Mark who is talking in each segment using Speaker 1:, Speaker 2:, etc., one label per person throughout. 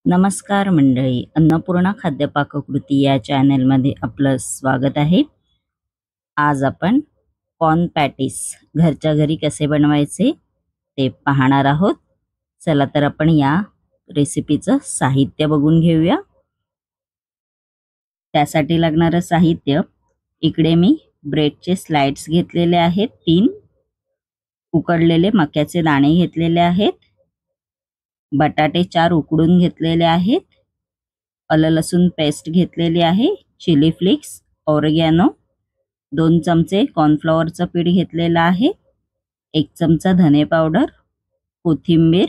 Speaker 1: नमस्कार मंडळी, अन्नपूर्णा खाद्य पाककृती या चॅनलमध्ये आपलं स्वागत आहे। आज आपण कॉर्न पॅटीस घरच्या घरी कसे बनवायचे ते पाहणार आहोत। चला तर आपण या रेसिपीचं साहित्य बघून घेऊया। त्यासाठी लागणारं साहित्य, इकडे मी ब्रेडचे स्लाइड्स घेतलेले आहेत 3, उकडलेले मक्याचे दाणे घेतलेले आहेत, बटाटे 4 उकडून घेतलेले आहेत, आलं लसूण पेस्ट घेतलेली आहे, चिली फ्लेक्स, ऑरिगॅनो, 2 चमचे कॉर्नफ्लॉवरचं पीठ घेतलेलं आहे, 1 चमचा धने पावडर, कोथिंबीर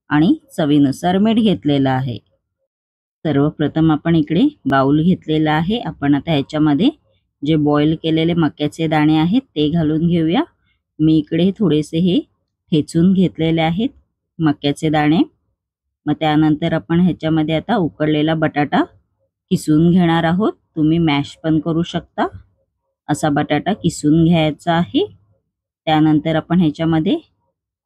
Speaker 1: आणि चवीनुसार मीठ घेतलेलं आहे। सर्वप्रथम आपण इकडे बाउल घेतलेला आहे। आपण आता ह्याच्यामध्ये जे बॉईल केलेले मक्याचे दाणे आहेत ते घालून घेऊया। मी इकडे थोडेसे हे ठेचून घेतलेले आहेत मक्याचे दाणे। मग त्यानंतर आपण ह्याच्यामध्ये आता उकडलेला बटाटा किसून घेणार आहोत। तुम्ही मॅश पण करू शकता। असा बटाटा किसून घ्यायचा आहे। त्यानंतर आपण ह्याच्यामध्ये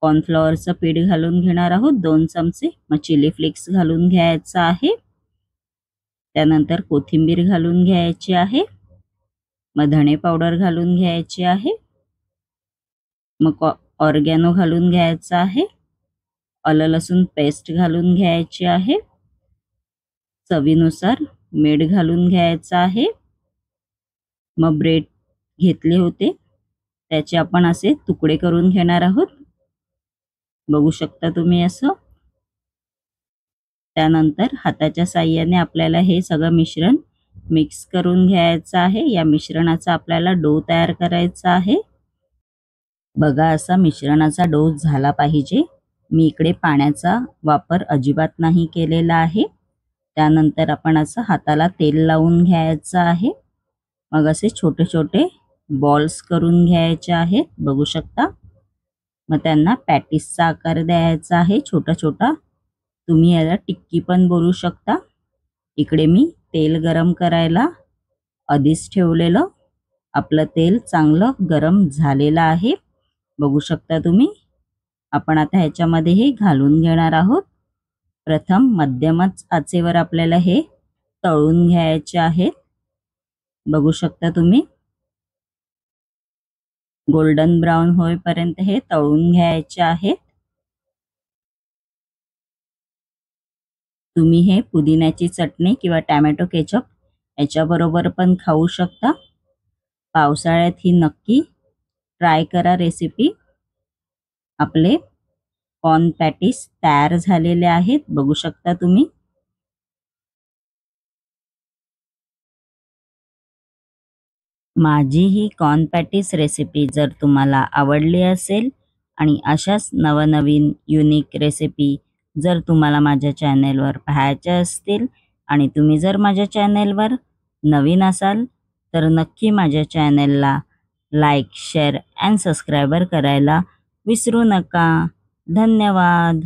Speaker 1: कॉर्नफ्लॉवरचं पीठ घालून घेणार आहोत 2 चमचे। मग चिली फ्लेक्स घालून घ्यायचा आहे। त्यानंतर कोथिंबीर घालून घ्यायची आहे। मग धणे पावडर घालून घ्यायची आहे। मग ऑरिगॅनो घालून घ्यायचा आहे। आलं लसूण पेस्ट घालून घ्यायची आहे। चवीनुसार मीठ घालून घ्यायचं आहे। मग ब्रेड घेतले होते त्याचे आपण असे तुकडे करून घेणार आहोत, बघू शकता तुम्ही असं। त्यानंतर हाताच्या साहाय्याने आपल्याला हे सगळं मिश्रण मिक्स करून घ्यायचं आहे। या मिश्रणाचा आपल्याला डो तयार करायचा आहे। बघा, असा मिश्रणाचा डो झाला पाहिजे। मी इकडे पाण्याचा वापर अजिबात नाही केलेला आहे। त्यानंतर आपण असं हाताला तेल लावून घ्यायचं आहे। मग असे छोटे छोटे बॉल्स करून घ्यायचे आहेत, बघू शकता। मग त्यांना पॅटीसचा आकार द्यायचा आहे छोटा छोटा। तुम्ही याला टिक्की पण बोलू शकता। इकडे मी तेल गरम करायला आधीच ठेवलेलं, आपलं तेल चांगलं गरम झालेलं आहे, बघू शकता तुम्ही। आपण आता ह्याच्यामध्ये हे घालून घेणार आहोत। प्रथम मध्यमच आचेवर आपल्याला हे तळून घ्यायचे आहेत, बघू शकता तुम्ही। गोल्डन ब्राउन होईपर्यंत हे तळून घ्यायचे आहेत। तुम्ही हे पुदिन्याची चटणी किंवा टोमॅटो केचप याच्याबरोबर पण खाऊ शकता। पावसाळ्यात ही नक्की ट्राय करा रेसिपी। आपले कॉर्न पॅटीस तयार झालेले आहेत, बघू शकता तुम्ही। माझी ही कॉर्न पॅटीस रेसिपी जर तुम्हाला आवडली असेल आणि अशाच नवनवीन युनिक रेसिपी जर तुम्हाला माझ्या चॅनलवर पाहायच्या असतील आणि तुम्ही जर माझ्या चॅनलवर नवीन असाल तर नक्की माझ्या चॅनलला लाईक, शेअर अँड सबस्क्राइबर करायला विसरू नका। धन्यवाद।